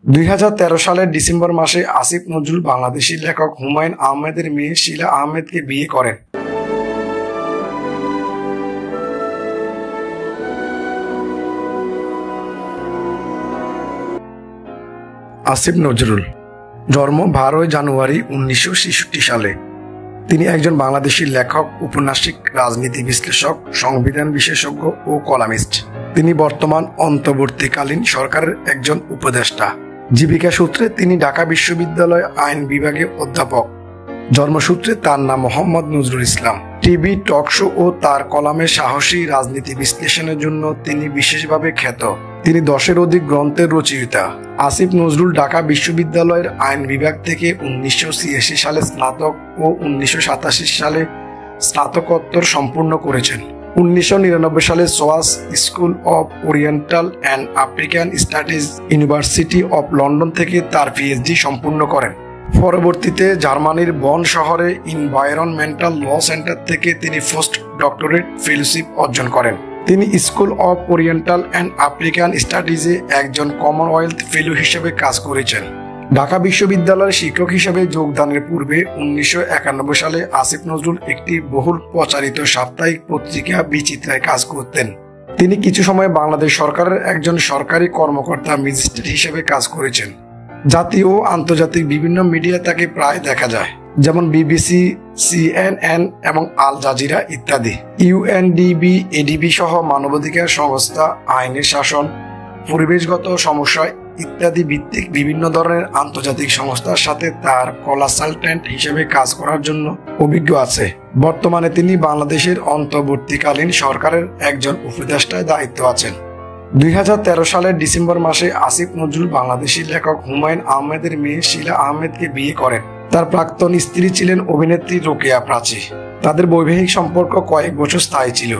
2013 সালের ডিসেম্বর মাসে আসিফ নজরুল বাংলাদেশি লেখক হুমায়ুন আহমেদের মেয়ে শিলা আহমেদকে বিয়ে করেন। আসিফ নজরুল জন্ম 12 জানুয়ারি 1966 সালে। তিনি একজন বাংলাদেশি লেখক, উপন্যাসিক, রাজনীতি বিশ্লেষক, সংবিধান বিশেষজ্ঞ ও কলামিস্ট। তিনি বর্তমান অন্তর্বর্তীকালীন সরকারের একজন উপদেষ্টা। জীবিকা সূত্রে তিনি ঢাকা বিশ্ববিদ্যালয় আইন বিভাগে অধ্যাপক। জন্মসূত্রে তার নাম Mohammad Nazrul Islam. TV talk show ও তার কলামে সাহসী রাজনীতি বিশ্লেষণের জন্য তিনি বিশেষভাবে খ্যাত। তিনি 10-এর অধিক গ্রন্থের রচয়িতা। আসিফ নজরুল ঢাকা বিশ্ববিদ্যালয়ের আইন বিভাগ থেকে 1986 সালে স্নাতক ও 1987 সালে স্নাতকোত্তর সম্পূর্ণ করেছেন। 1999 সালে SOAS school of oriental and African studies university of London থেকে তার পিএইচডি সম্পূর্ণ করেন। পরবর্তীতে জার্মানির বন শহরে এনভায়রনমেন্টাল ল সেন্টার থেকে তিনি পোস্ট ডক্টরেট ফেলোশিপ অর্জন করেন। তিনি school of oriental and African স্টাডিজে একজন কমনওয়েলথ ফেলো হিসেবে কাজ করেছেন। ঢাকা বিশ্ববিদ্যালয়ের শিক্ষক হিসেবে যোগদানের পূর্বে 1991 সালে আসিফ নজরুল একটি বহুল প্রচারিত সাপ্তাহিক পত্রিকা বিচিত্রায় কাজ করতেন। তিনি কিছু সময় বাংলাদেশ সরকারের একজন সরকারি কর্মকর্তা ম্যাজিস্ট্রেট হিসেবে কাজ করেছেন। জাতীয় ও আন্তর্জাতিক বিভিন্ন মিডিয়া তাকে প্রায় দেখা যায়, যেমন বিবিসি, CNN এবং আল জাজিরা ইত্যাদি। UNDP, ADB সহ মানবাধিকার সংস্থা, আইনের শাসন, পরিবেশগত সমস্যা ইত্যাদি ভিত্তিক বিভিন্ন ধরনের আন্তর্জাতিক সংস্থার সাথে তার কনসালট্যান্ট হিসেবে কাজ করার জন্য অভিজ্ঞ আছে। বর্তমানে তিনি বাংলাদেশের অন্তর্বর্তীকালীন সরকারের একজন উপদেষ্টায় দায়িত্ব আছেন। 2013 সালের ডিসেম্বর মাসে আসিফ নজরুল বাংলাদেশি লেখক হুমায়ুন আহমেদের মেয়ে শিলা আহমেদকে বিয়ে করেন। তার প্রাক্তন স্ত্রী ছিলেন অভিনেত্রী রোকেয়া প্রাচী। তাদের বৈবাহিক সম্পর্ক কয়েক বছর স্থায়ী ছিল।